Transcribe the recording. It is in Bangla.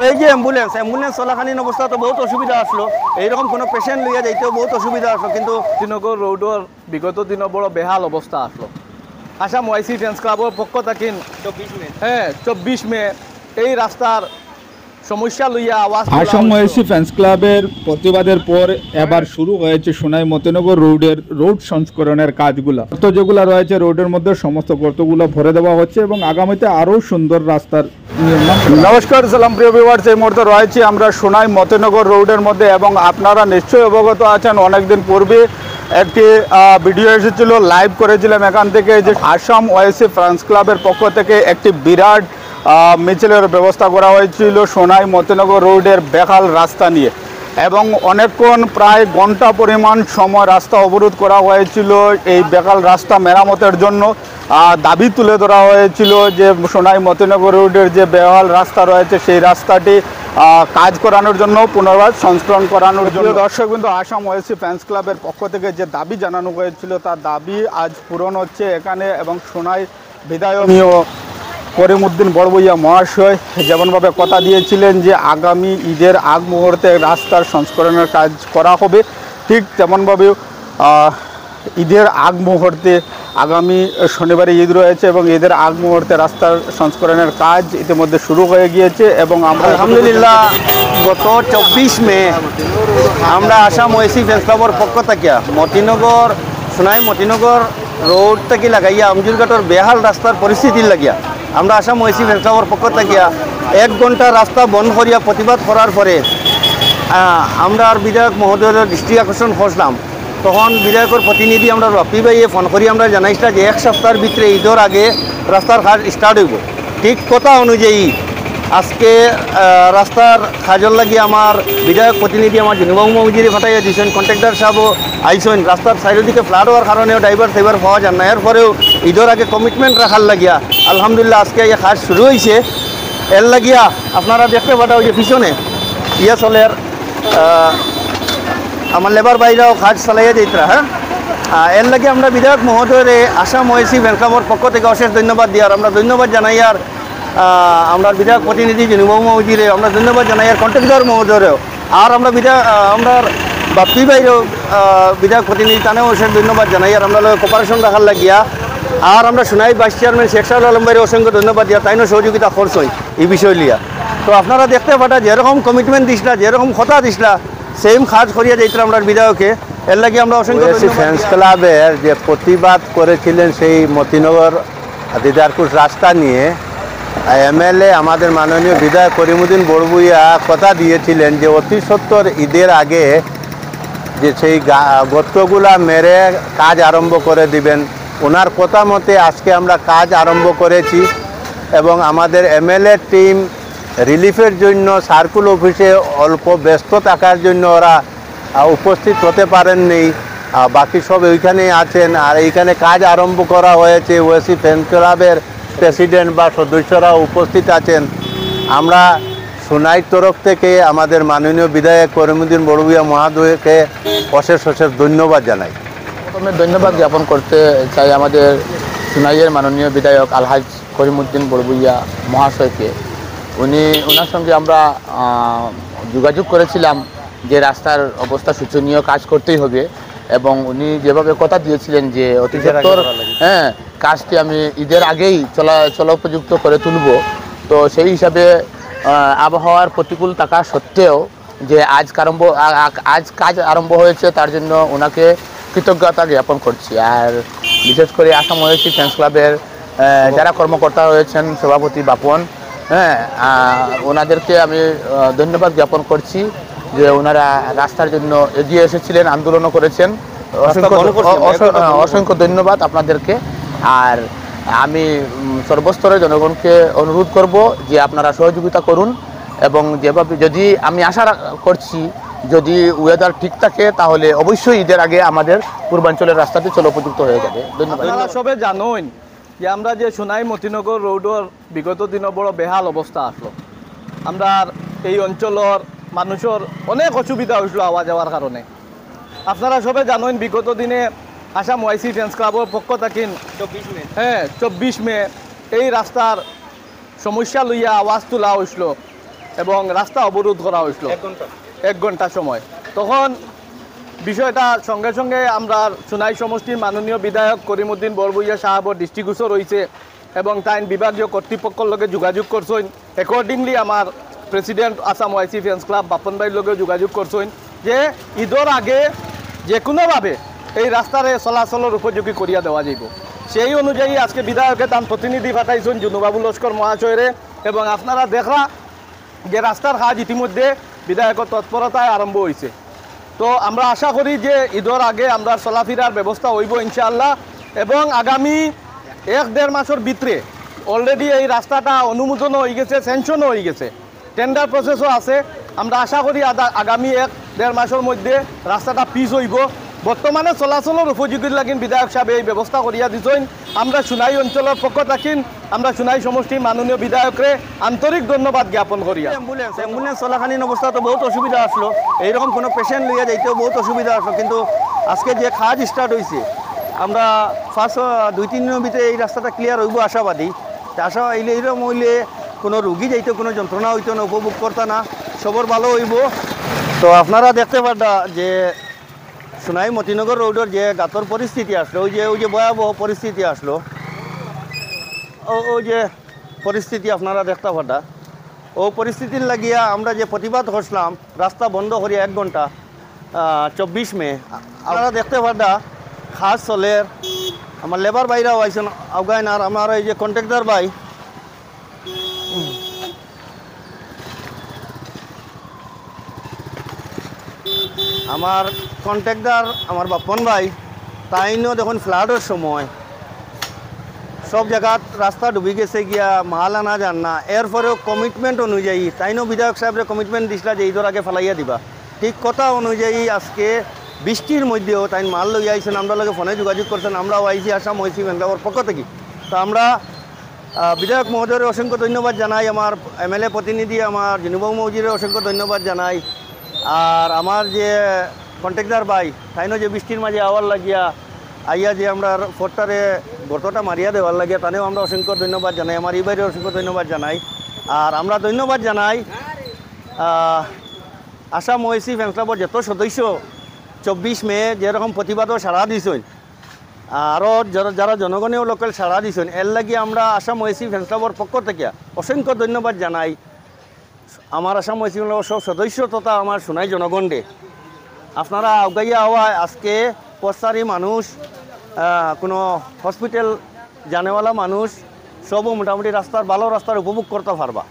এই যে অ্যাম্বুলেন্স চলাকালীন অবস্থা তো বহুত অসুবিধা আসলো, এইরকম কোনো পেশেন্ট লইয়া যাইতেও বহুত অসুবিধা আসলো। কিন্তু শ্রীনগর রোডর বিগত দিন বড় বেহাল অবস্থা আসলো। আসাম ওয়াইসি ফ্রেন্স ক্লাবের পক্ষ থাকেন 24 মে এই রাস্তার সমস্যা লইয়া আওয়াজ আসাম ওয়াইসি ফ্যান্স ক্লাবের প্রতিবাদের পর এবার শুরু হয়েছে সোনাই মতিনগর রোডের রোড সংস্করণের কাজগুলো। গর্ত যেগুলো রয়েছে রোডের মধ্যে সমস্ত গর্তগুলো ভরে দেওয়া হচ্ছে এবং আগামীতে আরও সুন্দর রাস্তার নির্মাণ। নমস্কার, সালাম প্রিয় ভিউয়ার্স, এই মুহূর্তে রয়েছে আমরা সোনাই মতিনগর রোডের মধ্যে এবং আপনারা নিশ্চয়ই অবগত আছেন অনেকদিন পূর্বে একটি ভিডিও এসেছিল, লাইভ করেছিলাম এখান থেকে, যে আসাম ওয়াইসি ফ্যান্স ক্লাবের পক্ষ থেকে একটি বিরাট মিছিলের ব্যবস্থা করা হয়েছিল সোনাই মতিনগর রোডের বেহাল রাস্তা নিয়ে এবং অনেকক্ষণ প্রায় ঘন্টা পরিমাণ সময় রাস্তা অবরোধ করা হয়েছিল এই বেহাল রাস্তা মেরামতের জন্য। দাবি তুলে ধরা হয়েছিল যে সোনাই মতিনগর রোডের যে বেহাল রাস্তা রয়েছে সেই রাস্তাটি কাজ করানোর জন্য, পুনর্বার সংস্করণ করানোর জন্য। দর্শক কিন্তু আসাম ওয়াইসি ফ্যান্স ক্লাবের পক্ষ থেকে যে দাবি জানানো হয়েছিল তার দাবি আজ পূরণ হচ্ছে এখানে। এবং সোনাই বিধায়ক করিমউদ্দিন বড়ভূঁইয়া মহাশয় যেমনভাবে কথা দিয়েছিলেন যে আগামী ঈদের আগ মুহূর্তে রাস্তার সংস্করণের কাজ করা হবে, ঠিক তেমনভাবে ঈদের আগ মুহূর্তে আগামী শনিবারে ঈদ রয়েছে এবং ঈদের আগ মুহূর্তে রাস্তার সংস্করণের কাজ ইতিমধ্যে শুরু হয়ে গিয়েছে। এবং আমরা আলহামদুলিল্লাহ গত 24 মে আমরা আসাম ওয়াইসি ফ্যান্স ক্লাবের পক্ষ থেকে সোনাই মতিনগর রোড থেকে লাগাইয়া আমজুরঘাটর বেহাল রাস্তার পরিস্থিতির লাগিয়া আমরা আসাম ওয়াইসি ফ্যান্স ক্লাবের পক্ষ থেকে 1 ঘন্টা রাস্তা বন্ধ করিয়া প্রতিবাদ করার পরে আমরা বিধায়ক মহোদয়ের দৃষ্টি আকর্ষণ করলাম। তখন বিধায়কের প্রতিনিধি আমরা রফি ভাইয়ে ফোন করি আমরা জানাইছিলাম যে 1 সপ্তাহের ভিতরে ঈদের আগে রাস্তার কাজ স্টার্ট হইব। ঠিক কথা অনুযায়ী আজকে রাস্তার কাজের লাগি আমার বিধায়ক প্রতিনিধি আমার জিনুবাবু মৌজিরে ফাটাইয়া দিয়েছেন, কন্ট্রাক্টর সাহেবও আইসেন। রাস্তার চারিদিকে ফ্লাড হওয়ার কারণেও ড্রাইভার পাওয়া যায় না, এরপরেও ঈদের আগে কমিটমেন্ট রাখার লাগিয়া আলহামদুলিল্লাহ আজকে এই কাজ শুরু হয়েছে। এর লাগিয়া আপনারা দেখতে পাঠাও যে পিছনে চলের আমার লেবার বাইরাও কাজ চালাইয়া যাইতরা। এর লাগে আমরা বিধায়ক মহোদয়ের আসাম ওয়াইসি ফ্যান্স ক্লাবের পক্ষ থেকে অশেষ ধন্যবাদ দিয়ার আমরা ধন্যবাদ জানাই। আর আমরা বিধায়ক প্রতিনিধি জিনুবাবু মৌজিরে আমরা ধন্যবাদ জানাই, আর কন্ট্রাক্টর মহোদয়েরও। আর আমরা আমরা বাপ্পি ভাইরও বিধায়ক প্রতিনিধি তানেও অশেষ ধন্যবাদ জানাই। আর আমরা কোপারেশন রাখার লাগিয়া আর আমরা সোনাই ভাইস চেয়ারম্যান শেখ শাহুল আলম ভাইয়ের অসংখ্য ধন্যবাদ দিয়া, তাইনও সহযোগিতা করছই এই বিষয় লিয়া। তো আপনারা দেখতে পাঠা যেরকম কমিটমেন্ট দিছিলা, যেরকম কথা দিছিলা, সেম কাজ করিয়া যাইতাম আমরা বিধায়কে। এর লাগে আমরা অসংখ্য ফ্যান্স ক্লাবের যে প্রতিবাদ করেছিলেন সেই মতিনগর দিদারপুর রাস্তা নিয়ে এমএলএ আমাদের মাননীয় বিধায়ক করিমউদ্দিন বড়ভূঁইয়া কথা দিয়েছিলেন যে অতি সত্বর ঈদের আগে যে সেই গর্তগুলা মেরে কাজ আরম্ভ করে দিবেন। ওনার কথা মতে আজকে আমরা কাজ আরম্ভ করেছি এবং আমাদের এমএলএ টিম রিলিফের জন্য সার্কুল অফিসে অল্প ব্যস্ত থাকার জন্য ওরা উপস্থিত হতে পারেননি, বাকি সব ওইখানেই আছেন। আর এইখানে কাজ আরম্ভ করা হয়েছে, ওয়াইসি ফ্যান্স ক্লাবের প্রেসিডেন্ট বা সদস্যরা উপস্থিত আছেন। আমরা সোনাইর তরফ থেকে আমাদের মাননীয় বিধায়ক করিমউদ্দিন বড়ভূঁইয়া মহোদয়কে অশেষ ধন্যবাদ জানাই। প্রথমে ধন্যবাদ জ্ঞাপন করতে চাই আমাদের সোনাইয়ের মাননীয় বিধায়ক আলহাজ করিমউদ্দিন বড়ভূঁইয়া মহাশয়কে। ওনার সঙ্গে আমরা যোগাযোগ করেছিলাম যে রাস্তার অবস্থা শোচনীয়, কাজ করতেই হবে এবং উনি যেভাবে কথা দিয়েছিলেন যে অতি সত্বর কাজটি আমি ঈদের আগেই চলা উপযুক্ত করে তুলব। তো সেই হিসাবে আবহাওয়ার প্রতিকূল থাকা সত্ত্বেও যে আজ কাজ আরম্ভ হয়েছে তার জন্য ওনাকে কৃতজ্ঞতা জ্ঞাপন করছি। আর বিশেষ করে আসাম ওয়াইসি ফ্যান্স ক্লাবের যারা কর্মকর্তা রয়েছেন, সভাপতি বাপন, ওনাদেরকে আমি ধন্যবাদ জ্ঞাপন করছি যে ওনারা রাস্তার জন্য এগিয়ে এসেছিলেন, আন্দোলনও করেছেন। অসংখ্য ধন্যবাদ আপনাদেরকে। আর আমি সর্বস্তরের জনগণকে অনুরোধ করব যে আপনারা সহযোগিতা করুন এবং যেভাবে যদি আমি আশা করছি যদি ওয়েদার ঠিক থাকে তাহলে অবশ্যই ঈদের আগে আমাদের পূর্বাঞ্চলের রাস্তাটি চলোপযুক্ত হয়ে যাবে। ধন্যবাদ। আপনারা সবে জানেন যে আমরা যে সোনাই মতিনগর রোডর বিগত দিনে বড় বেহাল অবস্থা আসলো। আমরা এই অঞ্চলের মানুষের অনেক অসুবিধা হয়েছিল আওয়া যাওয়ার কারণে। আপনারা সবে জানেন বিগত দিনে আসাম ওয়াইসি ফ্যান্স ক্লাবের পক্ষ থাকেন 24 মে এই রাস্তার সমস্যা লইয়া আওয়াজ তোলা হয়েছিল। এবং রাস্তা অবরোধ করা হয়েছিল 1 ঘন্টা সময়। তখন বিষয়টা সঙ্গে সঙ্গে আমরা সোনাই সমষ্টির মাননীয় বিধায়ক করিমউদ্দিন বরভুইয়া সাহেবর দৃষ্টিগোচর রয়েছে এবং তাই বিভাগীয় কর্তৃপক্ষের লগে যোগাযোগ করছেন। অ্যাকর্ডিংলি আমার প্রেসিডেন্ট আসাম ওয়াইসি ফ্যান্স ক্লাব বাপন ভাইয়ের লগে যোগাযোগ করছেন যে ঈদের আগে যে কোনোভাবে এই রাস্তারে চলাচলের উপযোগী করিয়া দেওয়া যাইব। সেই অনুযায়ী আজকে বিধায়কে তার প্রতিনিধি পাঠাইছেন জুনুবাবু লস্কর মহাশয়রে, এবং আপনারা দেখলা যে রাস্তার কাজ ইতিমধ্যে বিধায়কের তৎপরতায় আরম্ভ হয়েছে। তো আমরা আশা করি যে ঈদের আগে আমরা চলাফেরার ব্যবস্থা হইব ইনশাআল্লাহ, এবং আগামী 1-1.5 মাসের ভিতরে অলরেডি এই রাস্তাটা অনুমোদন হয়ে গেছে, স্যাংশনও হয়ে গেছে, টেন্ডার প্রসেসও আছে। আমরা আশা করি আগামী 1-1.5 মাসের মধ্যে রাস্তাটা পিচ হইব। বর্তমানে চলাচলের উপযোগী লাগিন বিধায়ক সাহেব এই ব্যবস্থা করিয়া দিছেন। আমরা সোনাই অঞ্চলের পক্ষ থাকি আমরা সোনাই সমষ্টির মাননীয় বিধায়করে আন্তরিক ধন্যবাদ জ্ঞাপন করিয়া। অ্যাম্বুলেন্স চলাকালীন অবস্থা তো বহুত অসুবিধা আসলো, এইরকম কোনো পেশেন্ট লইয়া যাইতেও বহুত অসুবিধা আসলো। কিন্তু আজকে যে কাজ স্টার্ট হয়েছে আমরা ফার্স্ট 2-3 দিনের ভিতরে এই রাস্তাটা ক্লিয়ার হইব আশাবাদী। আশা এইরকম হইলে কোনো রুগী যাইতে কোনো যন্ত্রণা হইতো না, উপভোগ করতে না, সবর ভালো হইব। তো আপনারা দেখতে পারটা যে সোনাই মতিনগর রোডের যে গাতর পরিস্থিতি আসলো, ওই যে ভয়াবহ পরিস্থিতি আসলো, ওই যে পরিস্থিতি আপনারা দেখতে পারটা, ও পরিস্থিতির লাগিয়া আমরা যে প্রতিবাদ করছিলাম রাস্তা বন্ধ করিয়া 1 ঘন্টা 24 মে, আপনারা দেখতে পারটা খাস চলের আমার লেবার বাইরাও আইসেন আফগান, আর আমার এই যে কন্ট্রাক্টর ভাই আমার কন্ট্রাক্টর আমার বাপন ভাই তাইনও দেখুন ফ্লাডের সময় সব জায়গাত রাস্তা ডুবি গেছে গিয়া মাল আনা যান না, এরপরেও কমিটমেন্ট অনুযায়ী তাইনও বিধায়ক সাহেবের কমিটমেন্ট দিছিলা যে ঈদের আগে ফেলাইয়া দিবা। ঠিক কথা অনুযায়ী আজকে বৃষ্টির মধ্যেও তাই মাল লইয়া আইছেন, আমরা লগে ফোনে যোগাযোগ করছেন, আমরাও আইসি আসাম ওয়াইসি ফ্যান্স ক্লাবের পক্ষ থেকে। তো আমরা বিধায়ক মহোদয়ের অসংখ্য ধন্যবাদ জানাই, আমার এমএলএ প্রতিনিধি আমার জিনুবাবু মৌজিরের অসংখ্য ধন্যবাদ জানাই, আর আমার যে কন্ট্রাক্টর ভাই তাইনও যে বৃষ্টির মাঝে আওয়ার লাগিয়া আইয়া যে আমরা ফোরটারে গর্তটা মারিয়া দেওয়ার লাগিয়া তানেও আমরা অসংখ্য ধন্যবাদ জানাই, আমার এই বাইরে অসংখ্য ধন্যবাদ জানাই। আর আমরা ধন্যবাদ জানাই আসাম ওয়াইসি ফ্যান্স ক্লাবের যত সদস্য 24 মে যেরকম প্রতিবাদও সাড়া দিছেন, আরও যারা জনগণেও লোকাল সাড়া দিছেন, এর লাগি আমরা আসাম ওয়াইসি ফ্যান্স ক্লাবের পক্ষ থেকে অসংখ্য ধন্যবাদ জানাই আমার আসাম ওয়াইসি ফ্যান্স ক্লাবের সব সদস্য তথা আমার সোনাই জনগণে। আপনারা আগাইয়া হওয়ায় আজকে পথচারী মানুষ, কোনো হসপিটাল জানেওয়ালা মানুষ সবও মোটামুটি রাস্তার ভালো রাস্তার উপভোগ করতে পারবা।